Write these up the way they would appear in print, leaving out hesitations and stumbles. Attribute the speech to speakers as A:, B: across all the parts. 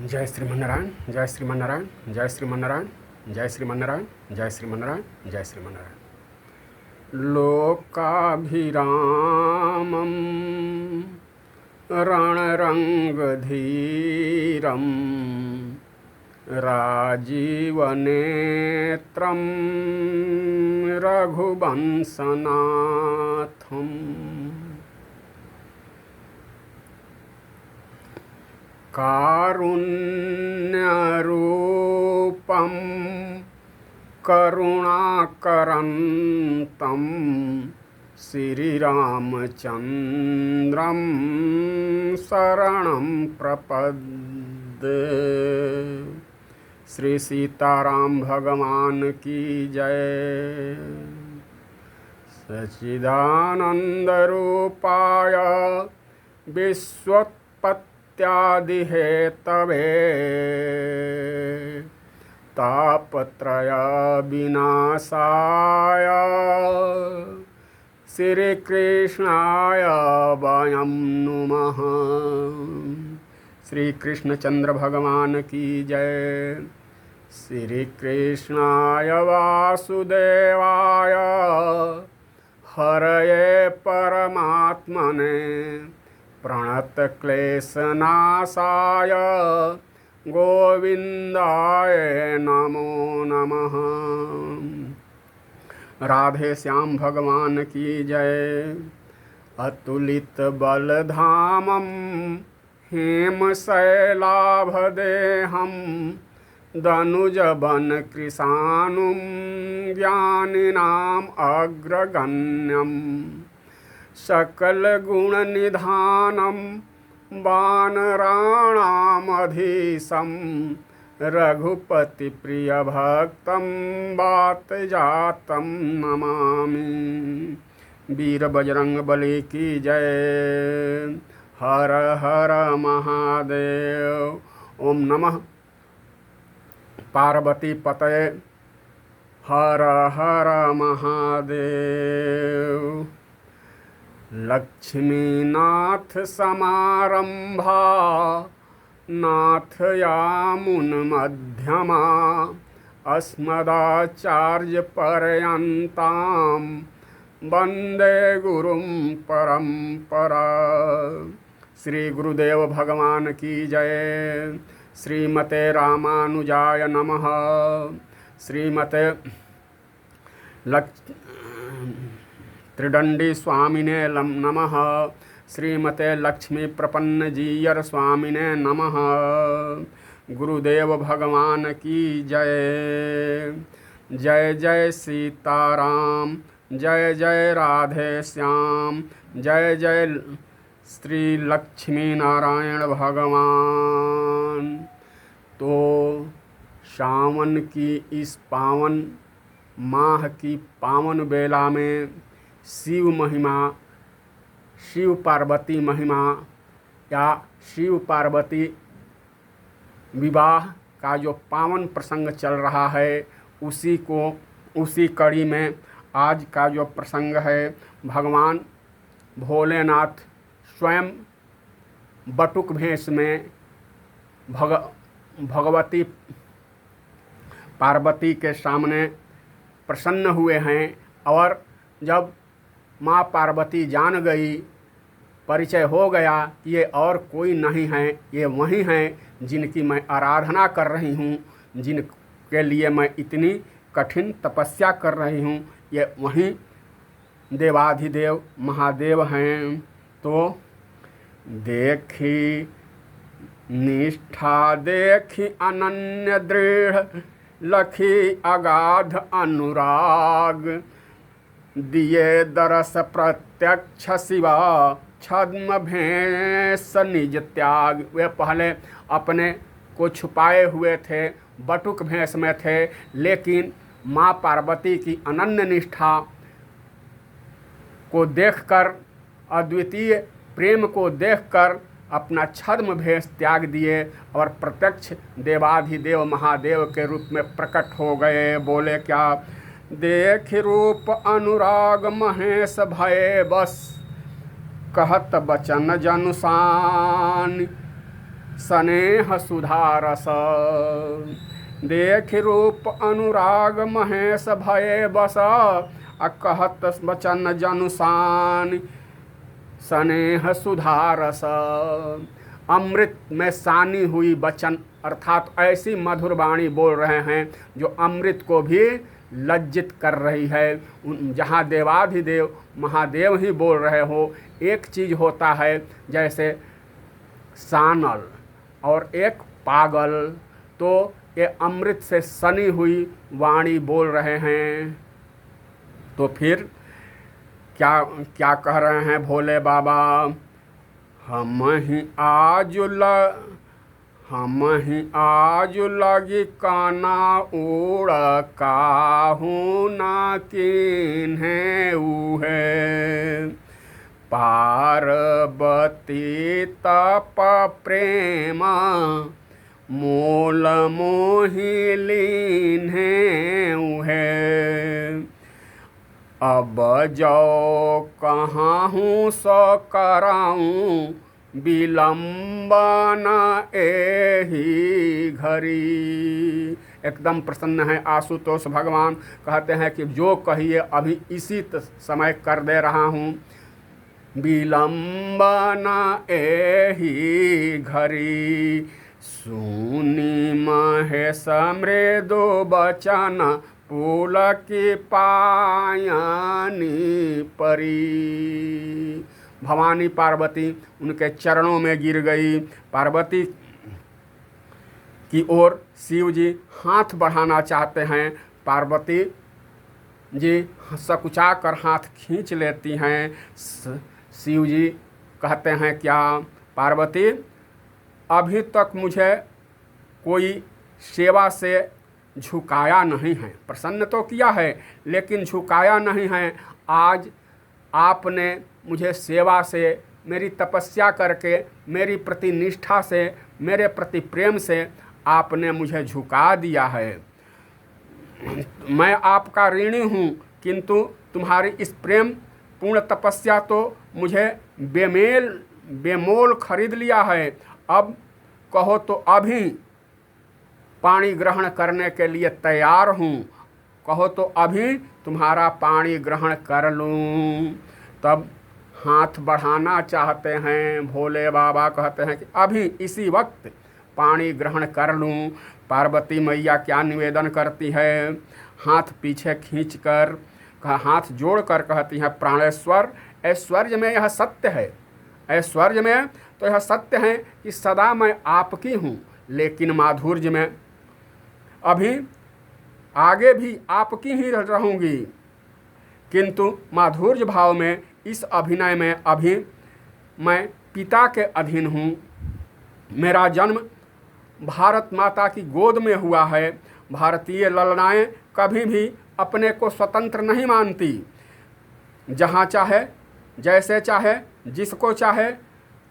A: जय श्रीमन्नारायण, जय श्रीमन्नारायण, जय श्रीमन्नारायण, जय श्रीमन्नारायण, जय श्रीमन्नारायण, जय श्रीमन्नारायण। लोकाभिरामं रणरङ्गधीरं राजीवनेत्रं रघुवंशनाथम् कारुण्यरूपं करुणाकरन्तं श्रीरामचन्द्रं शरणं प्रपद्ये। श्री सीताराम भगवान की जय। सच्चिदानन्दरूपाय विश्वोत्पत्त्यादिहेतवे तापत्रयविनाशाय श्रीकृष्णाय वयं नुमः। श्री कृष्णचंद्र भगवान की जय। श्री कृष्णाय वासुदेवाय हरये परमात्मने प्रणतक्लेशनाशाय गोविंदाय नमो नमः। राधे श्याम भगवान की जय। अतुलित बलधामं हेमशैलाभदेहं दनुजवन कृशानुं ज्ञानिनाम् अग्रगण्यम् सकलगुणनिधानं वानराणामधीशं रघुपतिप्रियभक्तं वातजातं नमामि। वीर बजरंगबली की जय। हर हर महादेव। ओम नमः पार्वती पतये। हर हर महादेव। लक्ष्मीनाथ समारंभा नाथयामुनमध्यमा अस्मदाचार्यपर्यन्तां वन्दे गुरुं परंपरा। श्री गुरुदेव भगवान की जय। श्रीमते रामानुजाय नमः। श्रीमते त्रिदंडी स्वामिने नमः। श्रीमते लक्ष्मी प्रपन्नजीयर स्वामिने नमः। गुरुदेव भगवान की जय। जय जय सीताराम, जय जय राधे श्याम, जय जय श्री लक्ष्मी नारायण भगवान। तो सावन की इस पावन माह की पावन बेला में शिव महिमा, शिव पार्वती महिमा या शिव पार्वती विवाह का जो पावन प्रसंग चल रहा है उसी कड़ी में आज का जो प्रसंग है, भगवान भोलेनाथ स्वयं बटुक भेष में भगवती पार्वती के सामने प्रसन्न हुए हैं। और जब माँ पार्वती जान गई, परिचय हो गया कि ये और कोई नहीं है, ये वही हैं जिनकी मैं आराधना कर रही हूँ, जिनके लिए मैं इतनी कठिन तपस्या कर रही हूँ, ये वही देवाधिदेव महादेव हैं। तो देखी निष्ठा देखी अनन्य दृढ़ लखी अगाध अनुराग दिए दरस प्रत्यक्ष शिवा छद्म भेष निज त्याग। वे पहले अपने को छुपाए हुए थे, बटुक भेष में थे, लेकिन माँ पार्वती की अनन्य निष्ठा को देखकर, अद्वितीय प्रेम को देखकर अपना छद्म भेष त्याग दिए और प्रत्यक्ष देवाधिदेव महादेव के रूप में प्रकट हो गए। बोले क्या? देख रूप अनुराग महेश भये बस कहत बचन जनुसान स्नेह सुधारस। देख रूप अनुराग महेश भये बस, कहत वचन जनुसान स्नेह सुधारस। अमृत में सानी हुई वचन अर्थात ऐसी मधुर वाणी बोल रहे हैं जो अमृत को भी लज्जित कर रही है। जहाँ देवाधिदेव महादेव ही बोल रहे हो। एक चीज़ होता है जैसे सानल और एक पागल, तो ये अमृत से सनी हुई वाणी बोल रहे हैं। तो फिर क्या क्या कह रहे हैं भोले बाबा, हम ही आज लगी काना उड़ काहू ना किन्हें उहे। पार्वती तप प्रेम मोल मोहि लीन्हे उहे। अब जो कहाहूँ सो कराऊँ विलम्बन एही घड़ी। एकदम प्रसन्न है आशुतोष भगवान। कहते हैं कि जो कहिए अभी इसी समय कर दे रहा हूँ। विलम्बन एही घड़ी सुनी महेश मृदु बचन पुल की पायानी परी। भवानी पार्वती उनके चरणों में गिर गई। पार्वती की ओर शिव जी हाथ बढ़ाना चाहते हैं। पार्वती जी सकुचा कर हाथ खींच लेती हैं। शिव जी कहते हैं क्या पार्वती, अभी तक मुझे कोई सेवा से झुकाया नहीं है। प्रसन्न तो किया है लेकिन झुकाया नहीं है। आज आपने मुझे सेवा से, मेरी तपस्या करके, मेरी प्रति निष्ठा से, मेरे प्रति प्रेम से आपने मुझे झुका दिया है। मैं आपका ऋणी हूँ, किंतु तुम्हारी इस प्रेम पूर्ण तपस्या तो मुझे बेमोल खरीद लिया है। अब कहो तो अभी पानी ग्रहण करने के लिए तैयार हूँ। कहो तो अभी तुम्हारा पानी ग्रहण कर लूँ। तब हाथ बढ़ाना चाहते हैं भोले बाबा। कहते हैं कि अभी इसी वक्त पानी ग्रहण कर लूँ। पार्वती मैया क्या निवेदन करती है, हाथ पीछे खींचकर, हाथ जोड़कर कहती हैं, प्राणेश्वर, ऐश्वर्य में यह सत्य है। ऐश्वर्य में तो यह सत्य है कि सदा मैं आपकी हूँ, लेकिन माधुर्य में अभी आगे भी आपकी ही रहूँगी। किंतु माधुर्य भाव में, इस अभिनय में अभी मैं पिता के अधीन हूँ। मेरा जन्म भारत माता की गोद में हुआ है। भारतीय ललनाएँ कभी भी अपने को स्वतंत्र नहीं मानती। जहाँ चाहे, जैसे चाहे, जिसको चाहे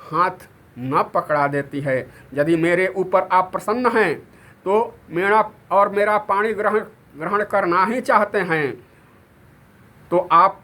A: हाथ न पकड़ा देती है। यदि मेरे ऊपर आप प्रसन्न हैं तो मेरा पानी ग्रहण करना ही चाहते हैं तो आप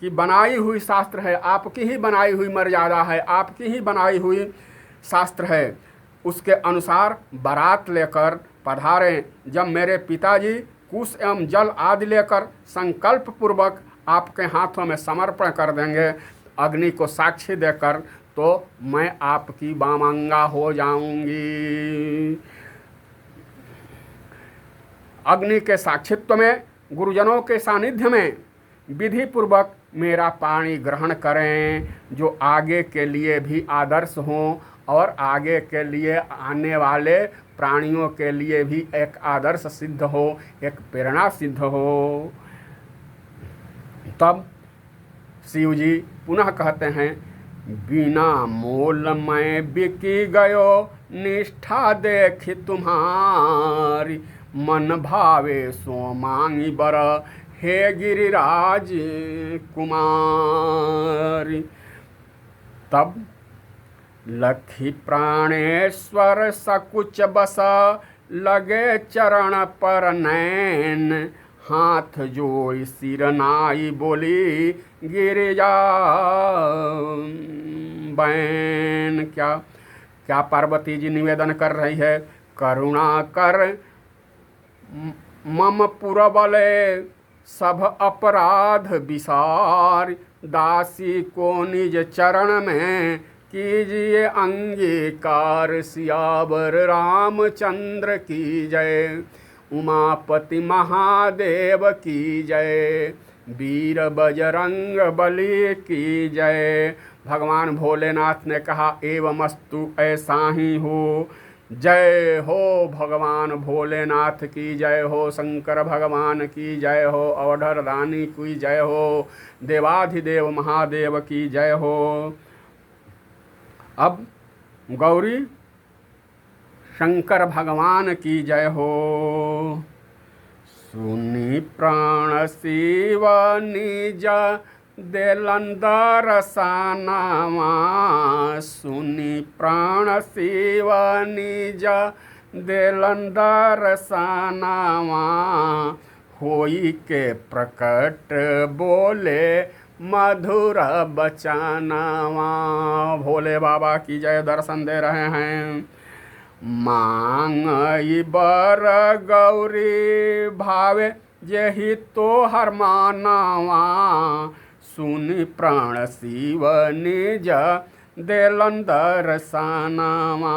A: की बनाई हुई शास्त्र है, आपकी ही बनाई हुई मर्यादा है, आपकी ही बनाई हुई शास्त्र है, उसके अनुसार बारात लेकर पधारें। जब मेरे पिताजी कुश एवं जल आदि लेकर संकल्प पूर्वक आपके हाथों में समर्पण कर देंगे अग्नि को साक्षी देकर, तो मैं आपकी बामंगा हो जाऊंगी। अग्नि के साक्षित्व में, गुरुजनों के सानिध्य में विधि पूर्वक मेरा पानी ग्रहण करें, जो आगे के लिए भी आदर्श हों और आगे के लिए आने वाले प्राणियों के लिए भी एक आदर्श सिद्ध हो, एक प्रेरणा सिद्ध हो। तब शिव जी पुनः कहते हैं, बिना मोल मैं बिकी गयो निष्ठा देखी तुम्हारी, मन भावे सो मांगी बर हे गिरिराज कुमारी। तब लखी प्राणेश्वर सकुच बस लगे चरण पर नैन, हाथ जोड़ी सिर नाई बोली गिरिजा बैन। क्या क्या पार्वती जी निवेदन कर रही है? करुणा कर मम पुरबले सब अपराध विसार, दासी को निज चरण में कीजिए अंगीकार। सियावर रामचंद्र की जय, उमापति महादेव की जय, वीर बजरंग बली की जय। भगवान भोलेनाथ ने कहा एवमस्तु, ऐसा ही हो। जय हो भगवान भोलेनाथ की जय हो, शंकर भगवान की जय हो, अवधर रानी की जय हो, देवाधिदेव महादेव की जय हो। अब गौरी शंकर भगवान की जय हो। सुनी प्राण शिव निज देलन दरसनावा, सुनी प्राण शिव निज देलन दरसनावा, होई के प्रकट बोले मधुर बचनावा। भोले बाबा की जय दर्शन दे रहे हैं। मांगई बर गौरी भावे जेहि तोहर मानवा, सुनि प्राण शिव निज देलन दर्शनवा।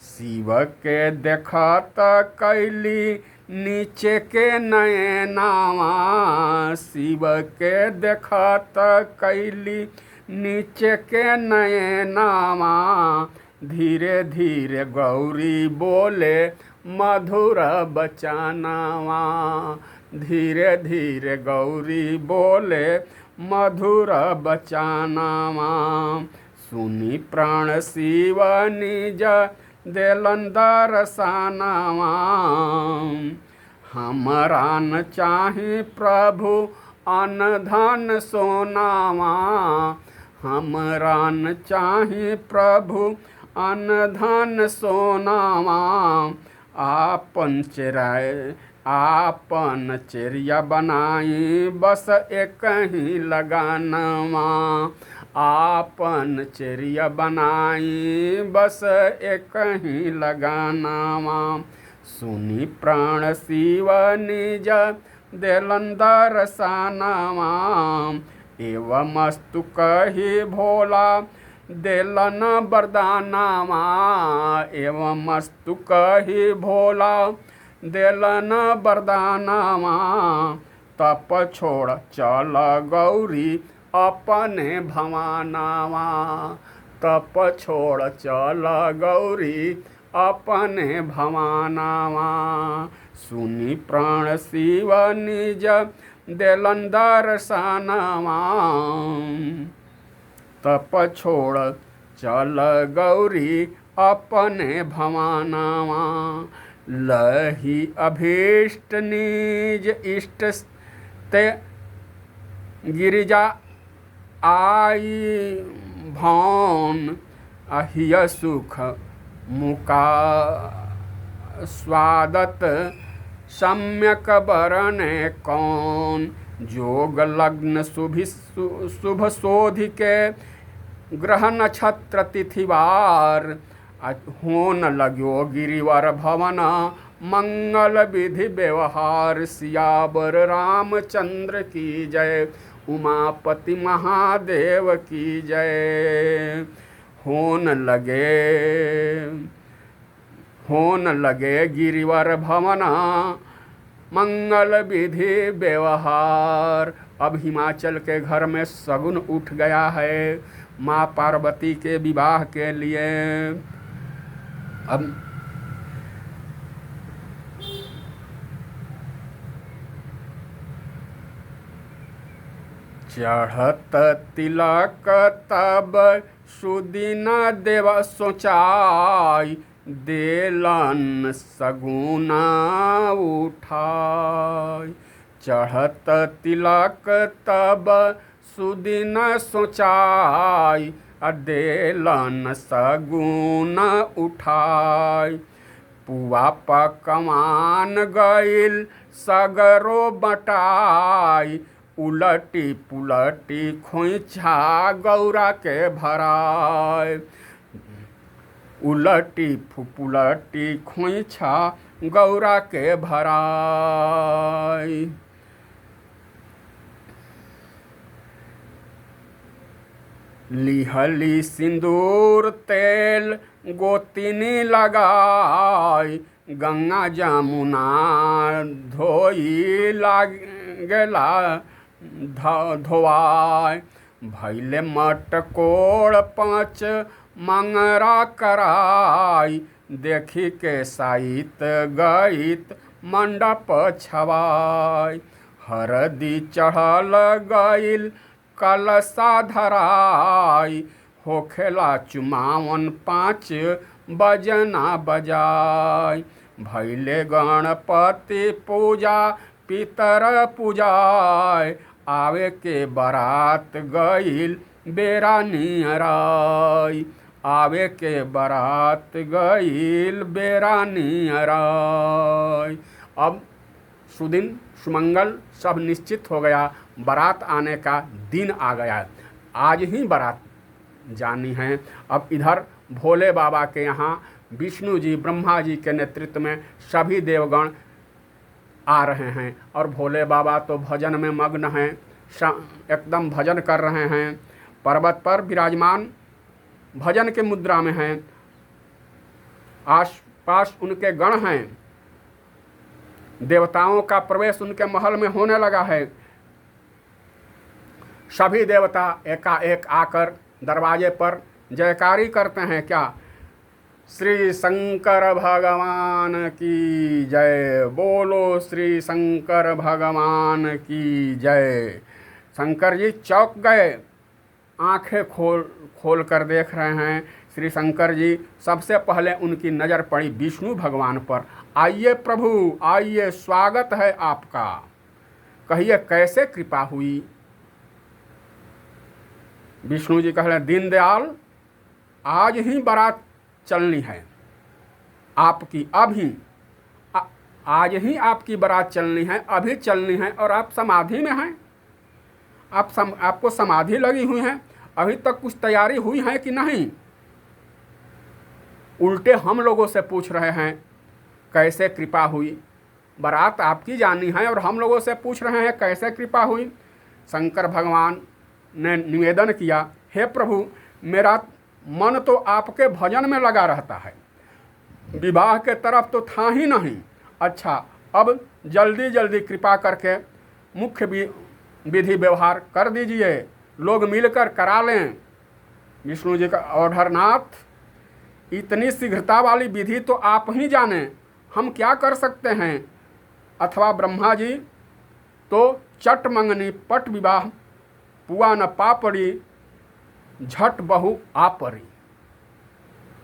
A: शिव के देखत कैली नीचे के नयनावा, शिव के देखत कैली नीचे के नयनावा। धीरे धीरे गौरी बोले मधुर बचनावा, धीरे धीरे गौरी बोले मधुर बचनावा। सुनी प्राण शिव निज देलन दर्शनवा, हमरा न चाहि प्रभु अन्न धन सोनावा, हमरा न चाहि प्रभु अन्न धन सोनावा। आपन चेरिया बनाई बस एक ही लगानवा, आपन चेरिया बनाई बस एक ही लगानवा। सुनी प्राण शिव निज देलन दर्शनवा, एवमस्तु कही भोला देलन वरदानवा, एवमस्तु कही भोला देलन वरदानवा। तप छोड़ चल गौरी अपने भवानवा, तप छोड़ चल गौरी अपने भवानवा। सुनी प्राण शिव निज देलन दर्शनवा, तप छोड़ चल गौरी अपने भवानवा। लही अभीष्ट निज इष्ट ते गिरिजा आई भौन, अहिय सुख मुका स्वादत सम्यक बरने कौन। जोग लग्न शुभ शोधि के ग्रह नक्षत्र तिथिवार, होन लगो गिरिवर भवन मंगल विधि व्यवहार। सियावर रामचंद्र की जय, उमापति महादेव की जय। होन लगे गिरिवर भवन मंगल विधि व्यवहार। अब हिमाचल के घर में शगुन उठ गया है माँ पार्वती के विवाह के लिए। अब चढ़त तिलक तब सुदिन देव सोचाई, देलन सगुना उठाई। चढ़त तिलक तब सुदिन सोचाई, देलन सगुन उठाई। पुआ पकवान गइल सगरो बटाई, उलटी पुलटी खोइछा गौरा के भराय। उलटी फुपुलटी खोइछा गौरा के भराई। लिहली सिंदूर तेल गोतिनी लगाई, गंगा जमुना धोई लागेला धोवाय। भैले मटकोड़ पाँच मंगरा कराई, देखी के साइत गईत मंडप छवाई। हरदी चढ़ल गईल कलसा धराई, होखेला चुमावन पाँच बजना बजाय। भैले गणपति पूजा पितर पूजाय, आवे के बारात गईल बेरा नियराय। आवे के बारात गईल बेरा नियराय। अब सुदिन सुमंगल सब निश्चित हो गया, बारात आने का दिन आ गया। आज ही बारात जानी है। अब इधर भोले बाबा के यहाँ विष्णु जी ब्रह्मा जी के नेतृत्व में सभी देवगण आ रहे हैं और भोले बाबा तो भजन में मग्न हैं, एकदम भजन कर रहे हैं। पर्वत पर विराजमान भजन के मुद्रा में हैं। आस पास उनके गण हैं। देवताओं का प्रवेश उनके महल में होने लगा है। सभी देवता एकाएक आकर दरवाजे पर जयकारी करते हैं। क्या? श्री शंकर भगवान की जय, बोलो श्री शंकर भगवान की जय। शंकर जी चौंक गए, आंखें खोल कर देख रहे हैं। श्री शंकर जी सबसे पहले उनकी नज़र पड़ी विष्णु भगवान पर। आइए प्रभु, आइए, स्वागत है आपका, कहिए कैसे कृपा हुई। विष्णु जी कह रहे, दीनदयाल आज ही बारात चलनी है आपकी, अभी आज ही आपकी बारात चलनी है, अभी चलनी है। और आप समाधि में हैं, आपको समाधि लगी हुई है, अभी तक कुछ तैयारी हुई है कि नहीं। उल्टे हम लोगों से पूछ रहे हैं कैसे कृपा हुई। बारात आपकी जानी है और हम लोगों से पूछ रहे हैं कैसे कृपा हुई। शंकर भगवान ने निवेदन किया, हे प्रभु, मेरा मन तो आपके भजन में लगा रहता है, विवाह के तरफ तो था ही नहीं। अच्छा, अब जल्दी जल्दी कृपा करके मुख्य विधि व्यवहार कर दीजिए, लोग मिलकर करा लें। विष्णु जी का ऑर्डर, नाथ इतनी शीघ्रता वाली विधि तो आप ही जाने, हम क्या कर सकते हैं। अथवा ब्रह्मा जी तो चट मंगनी पट विवाह, पुआ न पापड़ी झट बहु आपरी।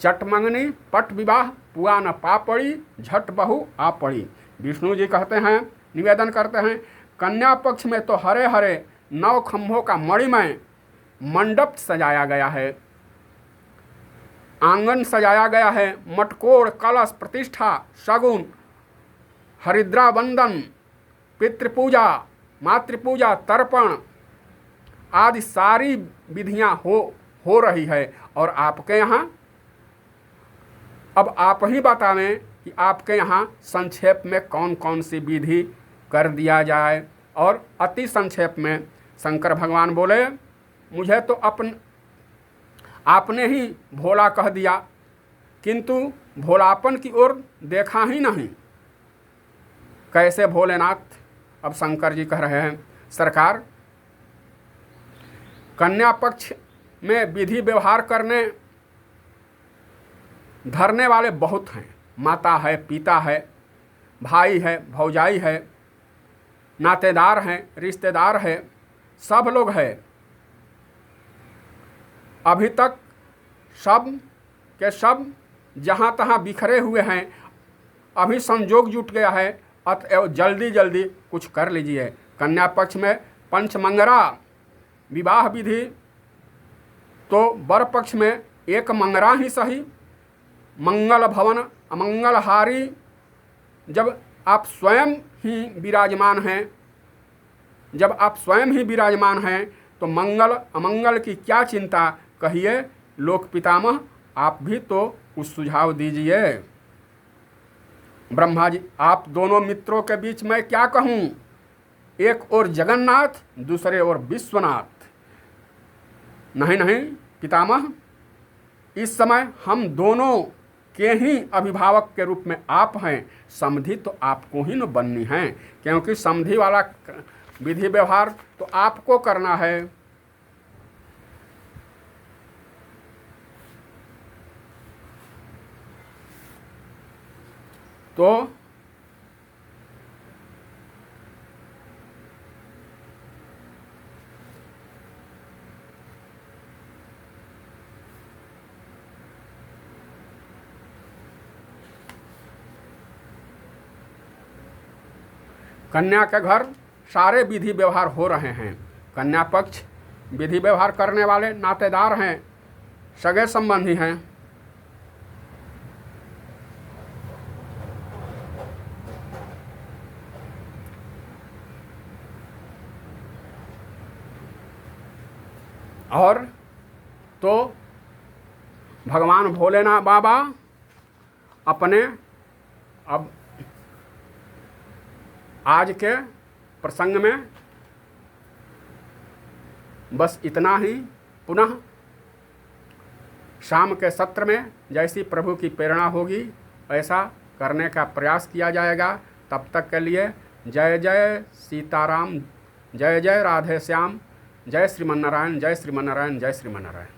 A: चट मंगनी पट विवाह, पुआ न पापड़ी झट बहु आपड़ी। विष्णु जी कहते हैं, निवेदन करते हैं, कन्या पक्ष में तो हरे हरे 9 खंभों का मणिमय मंडप सजाया गया है, आंगन सजाया गया है, मटकोड़ कलश प्रतिष्ठा शगुन हरिद्रा वंदन पितृपूजा मातृपूजा तर्पण आदि सारी विधियां हो रही है। और आपके यहाँ, अब आप ही बतावें कि आपके यहाँ संक्षेप में कौन कौन सी विधि कर दिया जाए। और अति संक्षेप में शंकर भगवान बोले, मुझे तो आपने ही भोला कह दिया, किंतु भोलापन की ओर देखा ही नहीं। कैसे भोलेनाथ? अब शंकर जी कह रहे हैं, सरकार कन्या पक्ष में विधि व्यवहार करने धरने वाले बहुत हैं, माता है, पिता है, भाई है, भौजाई है, नातेदार हैं, रिश्तेदार है, सब लोग हैं। अभी तक सब के सब जहाँ तहाँ बिखरे हुए हैं, अभी संजोग जुट गया है, अतएव जल्दी जल्दी कुछ कर लीजिए। कन्या पक्ष में पंचमंगरा विवाह विधि, तो वर पक्ष में एक मंगरा ही सही। मंगल भवन अमंगलहारी, जब आप स्वयं ही विराजमान हैं, जब आप स्वयं ही विराजमान हैं तो मंगल अमंगल की क्या चिंता, कहिए लोक पितामह आप भी तो कुछ सुझाव दीजिए। ब्रह्मा जी, आप दोनों मित्रों के बीच मैं क्या कहूँ, एक और जगन्नाथ, दूसरे ओर विश्वनाथ। नहीं नहीं पितामह, इस समय हम दोनों के ही अभिभावक के रूप में आप हैं, समधि तो आपको ही न बननी है, क्योंकि समधि वाला विधि व्यवहार तो आपको करना है। तो कन्या के घर सारे विधि व्यवहार हो रहे हैं। कन्या पक्ष विधि व्यवहार करने वाले नातेदार हैं, सगे संबंधी हैं। और तो भगवान भोलेनाथ बाबा अपने अब आज के प्रसंग में बस इतना ही। पुनः शाम के सत्र में जैसी प्रभु की प्रेरणा होगी ऐसा करने का प्रयास किया जाएगा। तब तक के लिए जय जय सीताराम, जय जय राधे श्याम, जय श्रीमन्नारायण, जय श्रीमन्नारायण, जय श्रीमन्नारायण।